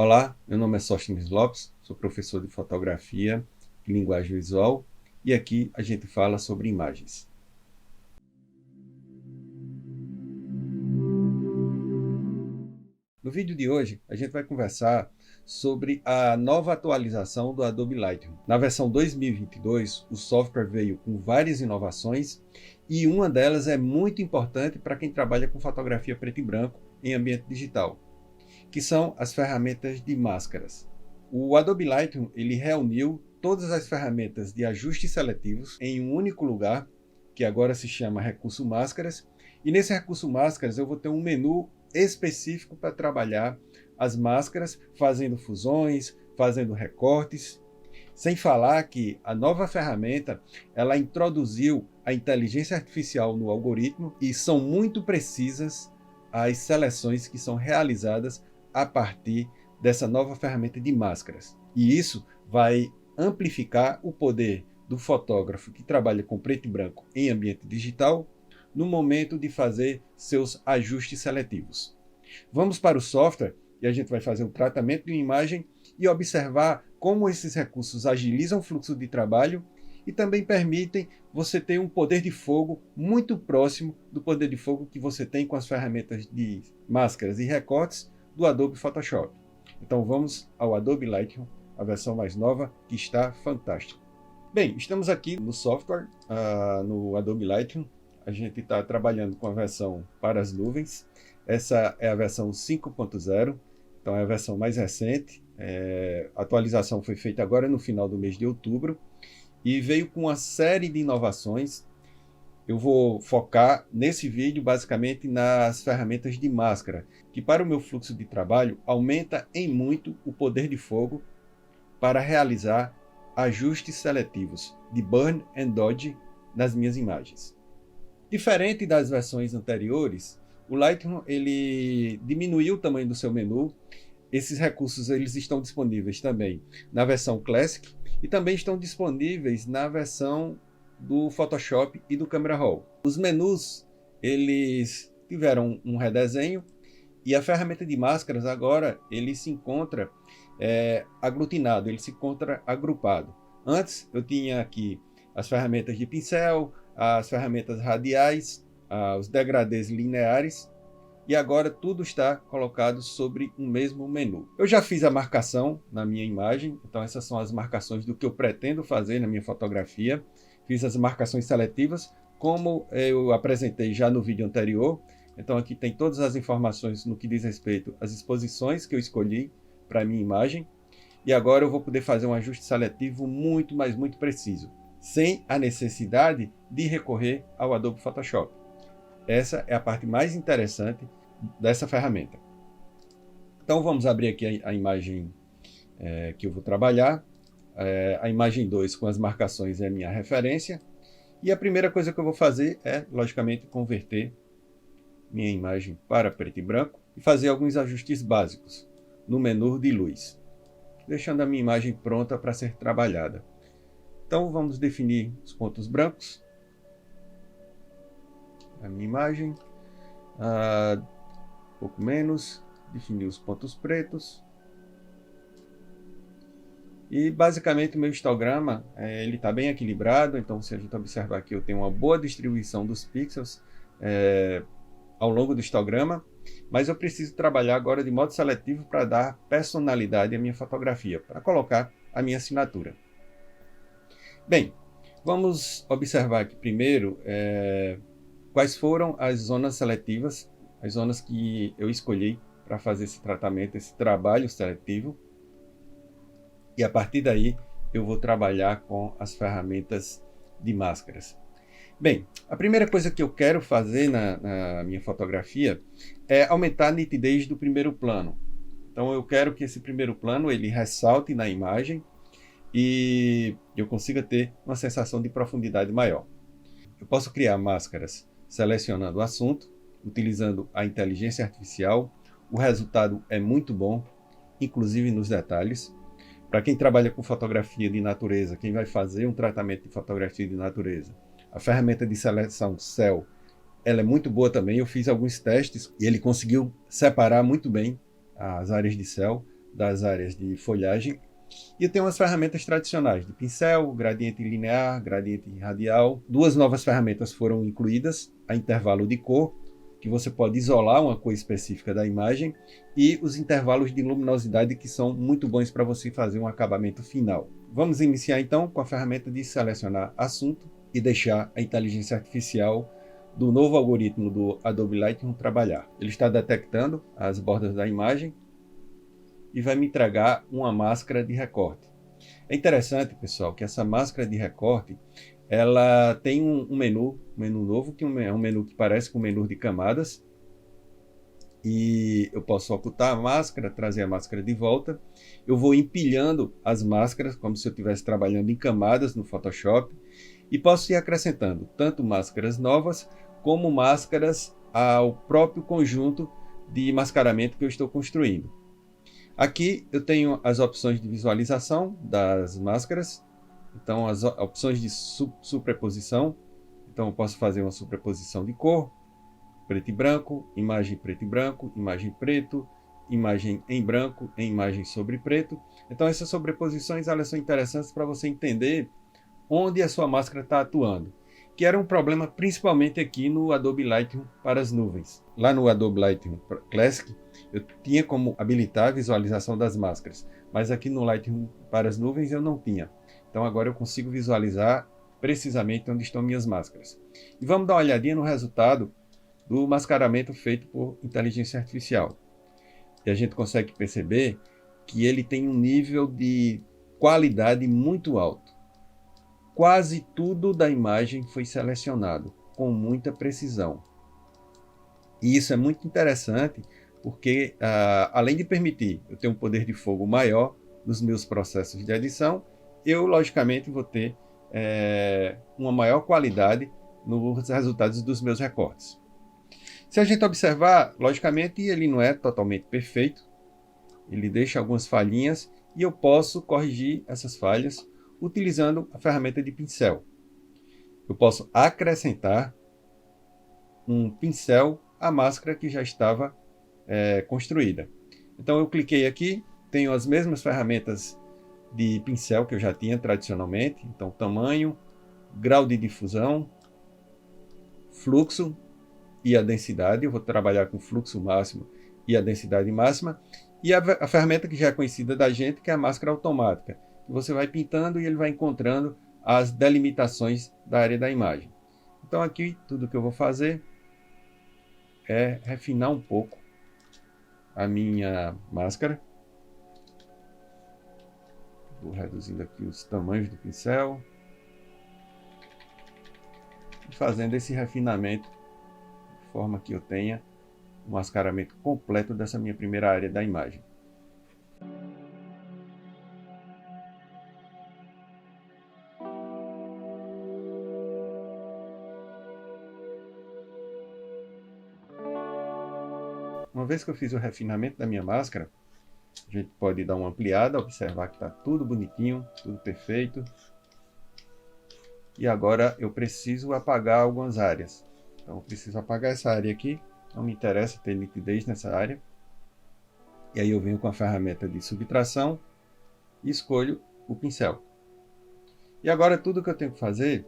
Olá, meu nome é Sóstenes Lopes, sou professor de fotografia e linguagem visual e aqui a gente fala sobre imagens. No vídeo de hoje a gente vai conversar sobre a nova atualização do Adobe Lightroom. Na versão 2022, o software veio com várias inovações e uma delas é muito importante para quem trabalha com fotografia preto e branco em ambiente digital, que são as ferramentas de máscaras. O Adobe Lightroom ele reuniu todas as ferramentas de ajustes seletivos em um único lugar, que agora se chama Recurso Máscaras, e nesse Recurso Máscaras eu vou ter um menu específico para trabalhar as máscaras, fazendo fusões, fazendo recortes, sem falar que a nova ferramenta ela introduziu a inteligência artificial no algoritmo e são muito precisas as seleções que são realizadas a partir dessa nova ferramenta de máscaras. E isso vai amplificar o poder do fotógrafo que trabalha com preto e branco em ambiente digital no momento de fazer seus ajustes seletivos. Vamos para o software e a gente vai fazer o tratamento de uma imagem e observar como esses recursos agilizam o fluxo de trabalho e também permitem você ter um poder de fogo muito próximo do poder de fogo que você tem com as ferramentas de máscaras e recortes do Adobe Photoshop. Então vamos ao Adobe Lightroom, a versão mais nova, que está fantástica. Bem, estamos aqui no software, no Adobe Lightroom. A gente está trabalhando com a versão para as nuvens. Essa é a versão 5.0, então é a versão mais recente. A atualização foi feita agora no final do mês de outubro e veio com uma série de inovações. Eu vou focar nesse vídeo basicamente nas ferramentas de máscara, que para o meu fluxo de trabalho aumenta em muito o poder de fogo para realizar ajustes seletivos de Burn and Dodge nas minhas imagens. Diferente das versões anteriores, o Lightroom ele diminuiu o tamanho do seu menu. Esses recursos eles estão disponíveis também na versão Classic e também estão disponíveis na versão do Photoshop e do Camera Raw. Os menus eles tiveram um redesenho e a ferramenta de máscaras agora ele se encontra aglutinado, ele se encontra agrupado. Antes eu tinha aqui as ferramentas de pincel, as ferramentas radiais, os degradês lineares, e agora tudo está colocado sobre um mesmo menu. Eu já fiz a marcação na minha imagem, então essas são as marcações do que eu pretendo fazer na minha fotografia. Fiz as marcações seletivas, como eu apresentei já no vídeo anterior. Então aqui tem todas as informações no que diz respeito às exposições que eu escolhi para a minha imagem. E agora eu vou poder fazer um ajuste seletivo muito, mas muito preciso, sem a necessidade de recorrer ao Adobe Photoshop. Essa é a parte mais interessante dessa ferramenta. Então vamos abrir aqui a imagem que eu vou trabalhar. A imagem 2 com as marcações é a minha referência. E a primeira coisa que eu vou fazer é, logicamente, converter minha imagem para preto e branco e fazer alguns ajustes básicos no menu de luz, deixando a minha imagem pronta para ser trabalhada. Então vamos definir os pontos brancos na minha imagem, um pouco menos, definir os pontos pretos. E basicamente o meu histograma ele está bem equilibrado, então se a gente observar aqui eu tenho uma boa distribuição dos pixels ao longo do histograma, mas eu preciso trabalhar agora de modo seletivo para dar personalidade à minha fotografia, para colocar a minha assinatura. Bem, vamos observar aqui primeiro quais foram as zonas seletivas, as zonas que eu escolhi para fazer esse tratamento, esse trabalho seletivo. E a partir daí eu vou trabalhar com as ferramentas de máscaras. Bem, a primeira coisa que eu quero fazer na minha fotografia é aumentar a nitidez do primeiro plano. Então eu quero que esse primeiro plano ele ressalte na imagem e eu consiga ter uma sensação de profundidade maior. Eu posso criar máscaras selecionando o assunto, utilizando a inteligência artificial. O resultado é muito bom, inclusive nos detalhes. Para quem trabalha com fotografia de natureza, quem vai fazer um tratamento de fotografia de natureza, a ferramenta de seleção Cell, ela é muito boa também. Eu fiz alguns testes e ele conseguiu separar muito bem as áreas de céu das áreas de folhagem. E eu tenho umas ferramentas tradicionais de pincel, gradiente linear, gradiente radial. Duas novas ferramentas foram incluídas, a intervalo de cor, que você pode isolar uma cor específica da imagem, e os intervalos de luminosidade, que são muito bons para você fazer um acabamento final. Vamos iniciar então com a ferramenta de selecionar assunto e deixar a inteligência artificial do novo algoritmo do Adobe Lightroom trabalhar. Ele está detectando as bordas da imagem e vai me entregar uma máscara de recorte. É interessante, pessoal, que essa máscara de recorte ela tem um menu novo, que é um menu que parece com um menu de camadas. E eu posso ocultar a máscara, trazer a máscara de volta. Eu vou empilhando as máscaras, como se eu estivesse trabalhando em camadas no Photoshop. E posso ir acrescentando tanto máscaras novas, como máscaras ao próprio conjunto de mascaramento que eu estou construindo. Aqui eu tenho as opções de visualização das máscaras. Então, as opções de sobreposição. Então, eu posso fazer uma sobreposição de cor, preto e branco, imagem preto e branco, imagem preto, imagem em branco, em imagem sobre preto. Então, essas sobreposições elas são interessantes para você entender onde a sua máscara está atuando, que era um problema principalmente aqui no Adobe Lightroom para as nuvens. Lá no Adobe Lightroom Classic, eu tinha como habilitar a visualização das máscaras, mas aqui no Lightroom para as nuvens eu não tinha. Então agora eu consigo visualizar precisamente onde estão minhas máscaras. E vamos dar uma olhadinha no resultado do mascaramento feito por inteligência artificial. E a gente consegue perceber que ele tem um nível de qualidade muito alto. Quase tudo da imagem foi selecionado com muita precisão. E isso é muito interessante porque, além de permitir eu ter um poder de fogo maior nos meus processos de edição, eu, logicamente, vou ter uma maior qualidade nos resultados dos meus recortes. Se a gente observar, logicamente, ele não é totalmente perfeito, ele deixa algumas falhinhas e eu posso corrigir essas falhas utilizando a ferramenta de pincel. Eu posso acrescentar um pincel à máscara que já estava construída. Então eu cliquei aqui, tenho as mesmas ferramentas de pincel que eu já tinha tradicionalmente. Então tamanho, grau de difusão, fluxo e a densidade. Eu vou trabalhar com fluxo máximo e a densidade máxima. E a ferramenta que já é conhecida da gente, que é a máscara automática. Você vai pintando e ele vai encontrando as delimitações da área da imagem. Então aqui tudo que eu vou fazer é refinar um pouco a minha máscara. Vou reduzindo aqui os tamanhos do pincel. E fazendo esse refinamento de forma que eu tenha um mascaramento completo dessa minha primeira área da imagem. Uma vez que eu fiz o refinamento da minha máscara, a gente pode dar uma ampliada, observar que está tudo bonitinho, tudo perfeito. E agora eu preciso apagar algumas áreas. Então eu preciso apagar essa área aqui, não me interessa ter nitidez nessa área. E aí eu venho com a ferramenta de subtração e escolho o pincel. E agora tudo que eu tenho que fazer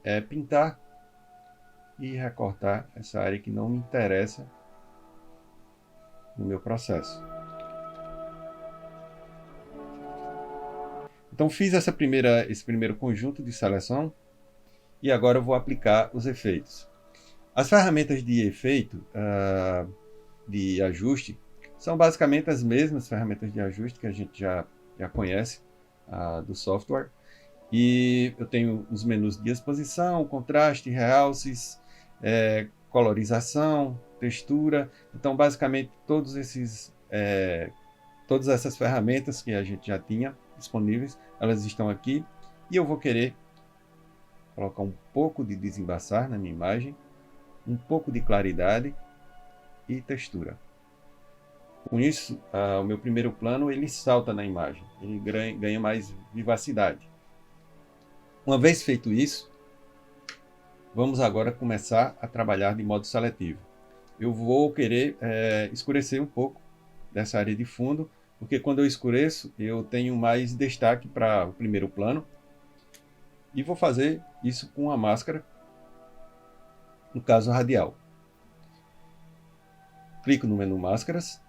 é pintar e recortar essa área que não me interessa no meu processo. Então fiz esse primeiro conjunto de seleção e agora eu vou aplicar os efeitos. As ferramentas de efeito, de ajuste, são basicamente as mesmas ferramentas de ajuste que a gente já conhece do software. E eu tenho os menus de exposição, contraste, realces, colorização, textura. Então basicamente todas essas ferramentas que a gente já tinha disponíveis, elas estão aqui. E eu vou querer colocar um pouco de desembaçar na minha imagem, um pouco de claridade e textura. Com isso, o meu primeiro plano ele salta na imagem, ele ganha mais vivacidade. Uma vez feito isso, vamos agora começar a trabalhar de modo seletivo. Eu vou querer escurecer um pouco dessa área de fundo porque quando eu escureço, eu tenho mais destaque para o primeiro plano. E vou fazer isso com a máscara, no caso radial. Clico no menu Máscaras,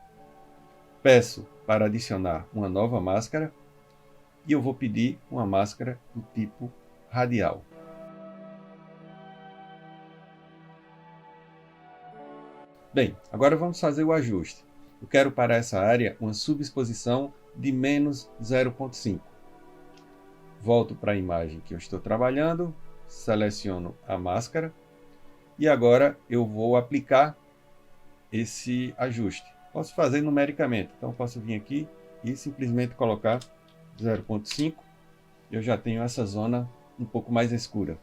peço para adicionar uma nova máscara e eu vou pedir uma máscara do tipo radial. Bem, agora vamos fazer o ajuste. Eu quero para essa área uma subexposição de menos 0,5. Volto para a imagem que eu estou trabalhando, seleciono a máscara e agora eu vou aplicar esse ajuste. Posso fazer numericamente, então posso vir aqui e simplesmente colocar 0,5. Eu já tenho essa zona um pouco mais escura.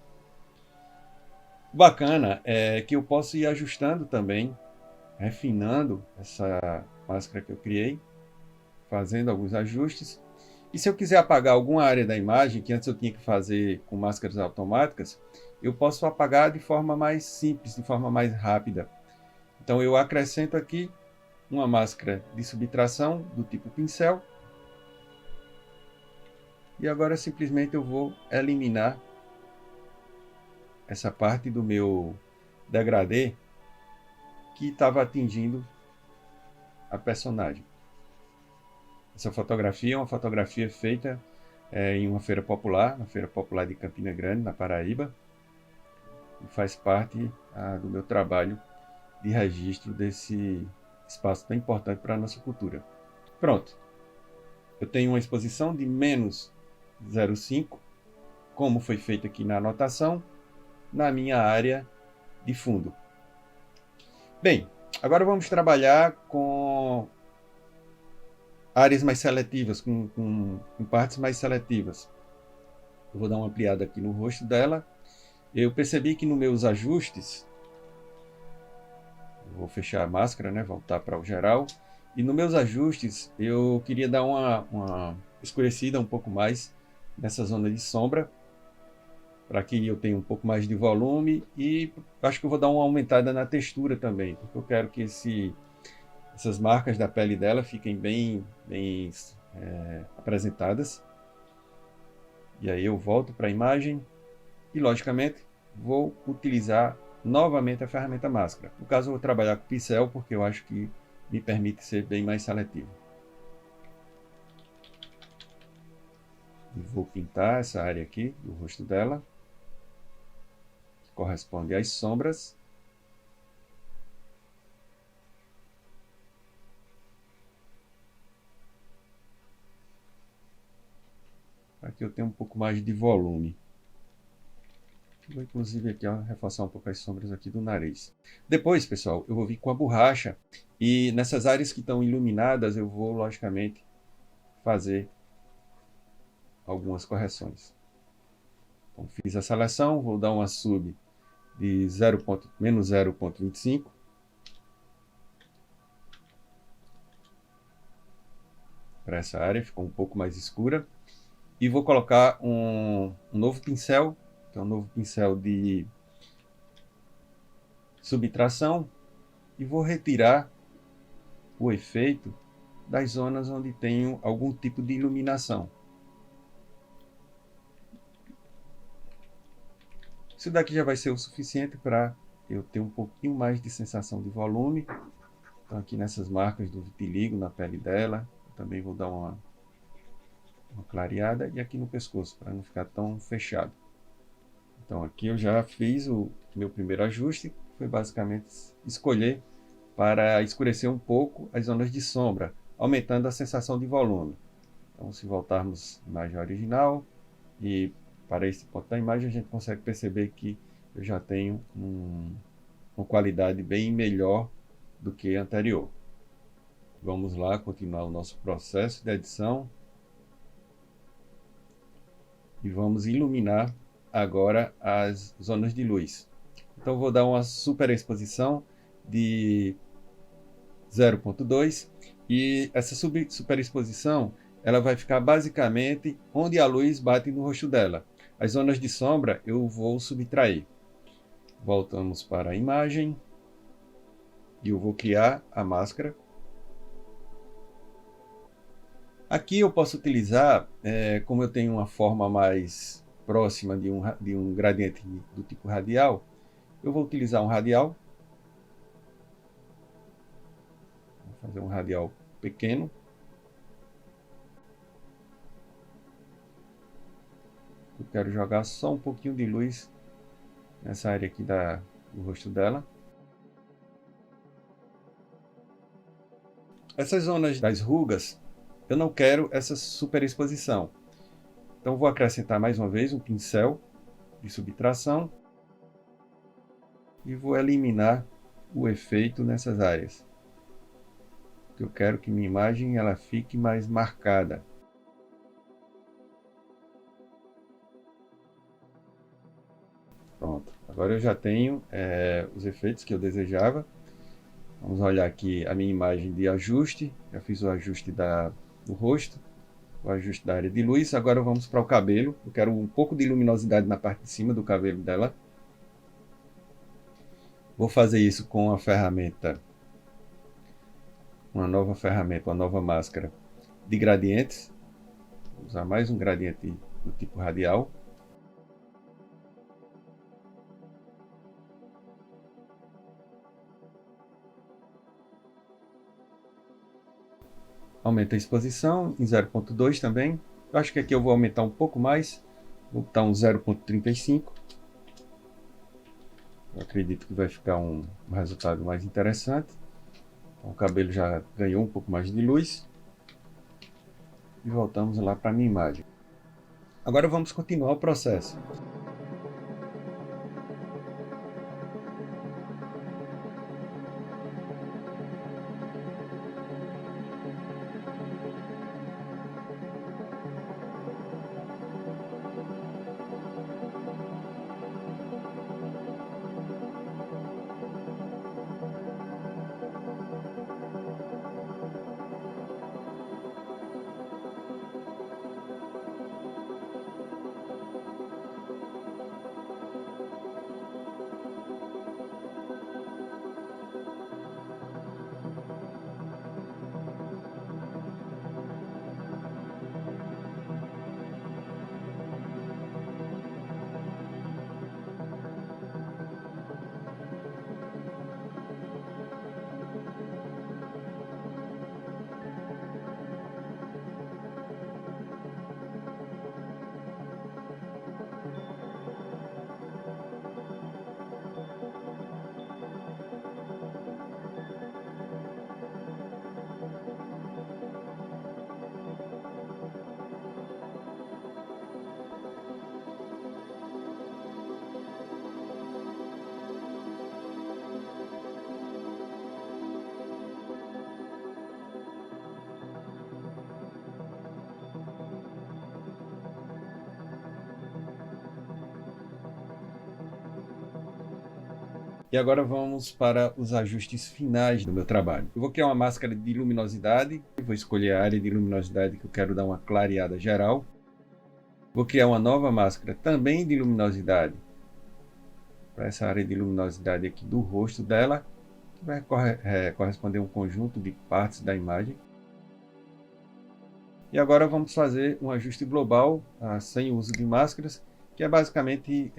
O bacana é que eu posso ir ajustando também, refinando essa máscara que eu criei, fazendo alguns ajustes. E se eu quiser apagar alguma área da imagem, que antes eu tinha que fazer com máscaras automáticas, eu posso apagar de forma mais simples, de forma mais rápida. Então eu acrescento aqui uma máscara de subtração do tipo pincel. E agora simplesmente eu vou eliminar essa parte do meu degradê que estava atingindo a personagem. Essa fotografia é uma fotografia feita em uma feira popular, na Feira Popular de Campina Grande, na Paraíba, e faz parte do meu trabalho de registro desse espaço tão importante para a nossa cultura. Pronto. Eu tenho uma exposição de menos 0,5, como foi feito aqui na anotação, na minha área de fundo. Bem, agora vamos trabalhar com áreas mais seletivas, com partes mais seletivas. Eu vou dar uma ampliada aqui no rosto dela. Eu percebi que nos meus ajustes, vou fechar a máscara, né, voltar para o geral, e nos meus ajustes eu queria dar uma escurecida um pouco mais nessa zona de sombra, para que eu tenha um pouco mais de volume, e acho que eu vou dar uma aumentada na textura também, porque eu quero que essas marcas da pele dela fiquem bem apresentadas. E aí eu volto para a imagem e, logicamente, vou utilizar novamente a ferramenta máscara. No caso, eu vou trabalhar com pincel, porque eu acho que me permite ser bem mais seletivo. E vou pintar essa área aqui do rosto dela, que corresponde às sombras. Aqui eu tenho um pouco mais de volume. Vou inclusive aqui reforçar um pouco as sombras aqui do nariz. Depois, pessoal, eu vou vir com a borracha e nessas áreas que estão iluminadas eu vou, logicamente, fazer algumas correções. Então, fiz a seleção, vou dar uma sub de menos 0,25. Para essa área, ficou um pouco mais escura. E vou colocar um novo pincel, que é um novo pincel de subtração, e vou retirar o efeito das zonas onde tenho algum tipo de iluminação. Isso daqui já vai ser o suficiente para eu ter um pouquinho mais de sensação de volume. Então aqui nessas marcas do vitiligo na pele dela, eu também vou dar uma clareada, e aqui no pescoço, para não ficar tão fechado. Então aqui eu já fiz o meu primeiro ajuste, foi basicamente escolher para escurecer um pouco as zonas de sombra, aumentando a sensação de volume. Então se voltarmos à imagem original, e para esse ponto da imagem a gente consegue perceber que eu já tenho uma qualidade bem melhor do que a anterior. Vamos lá continuar o nosso processo de edição. E vamos iluminar agora as zonas de luz. Então vou dar uma superexposição de 0,2 e essa superexposição ela vai ficar basicamente onde a luz bate no rosto dela. As zonas de sombra eu vou subtrair. Voltamos para a imagem e eu vou criar a máscara. Aqui eu posso utilizar, como eu tenho uma forma mais próxima de um gradiente do tipo radial, eu vou utilizar um radial. Vou fazer um radial pequeno. Eu quero jogar só um pouquinho de luz nessa área aqui do rosto dela. Essas zonas das rugas, eu não quero essa superexposição. Então vou acrescentar mais uma vez um pincel de subtração e vou eliminar o efeito nessas áreas. Eu quero que minha imagem ela fique mais marcada. Pronto, agora eu já tenho os efeitos que eu desejava. Vamos olhar aqui a minha imagem de ajuste. Já fiz o ajuste do rosto, o ajuste da área de luz. Agora vamos para o cabelo. Eu quero um pouco de luminosidade na parte de cima do cabelo dela. Vou fazer isso com a ferramenta, uma nova máscara de gradientes. Vou usar mais um gradiente do tipo radial. Aumenta a exposição em 0.2 também. Eu acho que aqui eu vou aumentar um pouco mais. Vou botar um 0.35. Eu acredito que vai ficar um resultado mais interessante. Então, o cabelo já ganhou um pouco mais de luz. E voltamos lá para a minha imagem. Agora vamos continuar o processo. E agora vamos para os ajustes finais do meu trabalho. Eu vou criar uma máscara de luminosidade. Vou escolher a área de luminosidade que eu quero dar uma clareada geral. Vou criar uma nova máscara também de luminosidade para essa área de luminosidade aqui do rosto dela, que vai corresponder a um conjunto de partes da imagem. E agora vamos fazer um ajuste global, sem o uso de máscaras, que é basicamente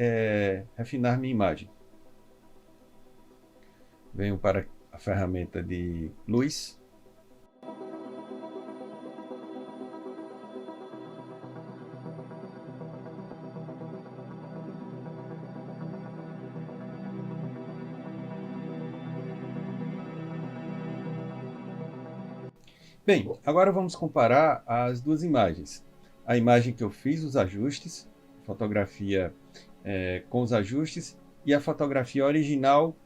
refinar minha imagem. Venho para a ferramenta de luz. Bem, agora vamos comparar as duas imagens. A imagem que eu fiz os ajustes, fotografia com os ajustes, e a fotografia original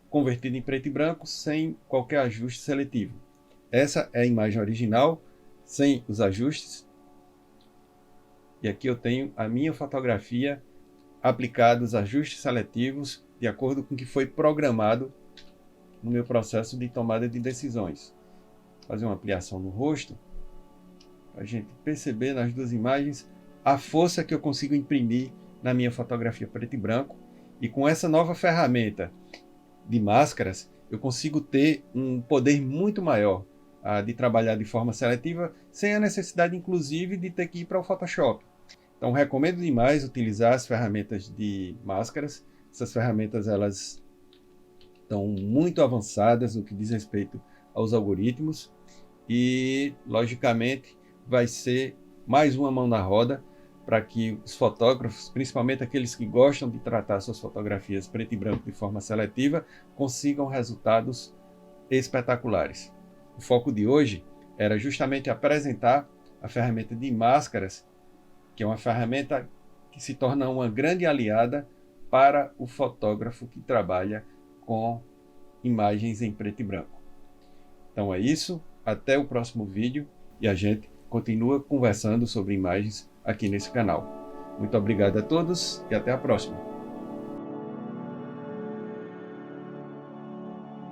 convertida em preto e branco sem qualquer ajuste seletivo. Essa é a imagem original, sem os ajustes. E aqui eu tenho a minha fotografia aplicada os ajustes seletivos de acordo com o que foi programado no meu processo de tomada de decisões. Vou fazer uma ampliação no rosto, para a gente perceber nas duas imagens a força que eu consigo imprimir na minha fotografia preto e branco. E com essa nova ferramenta de máscaras, eu consigo ter um poder muito maior de trabalhar de forma seletiva, sem a necessidade, inclusive, de ter que ir para o Photoshop. Então, recomendo demais utilizar as ferramentas de máscaras. Essas ferramentas, elas estão muito avançadas no que diz respeito aos algoritmos e, logicamente, vai ser mais uma mão na roda para que os fotógrafos, principalmente aqueles que gostam de tratar suas fotografias preto e branco de forma seletiva, consigam resultados espetaculares. O foco de hoje era justamente apresentar a ferramenta de máscaras, que é uma ferramenta que se torna uma grande aliada para o fotógrafo que trabalha com imagens em preto e branco. Então é isso, até o próximo vídeo e a gente continua conversando sobre imagens aqui nesse canal. Muito obrigado a todos e até a próxima.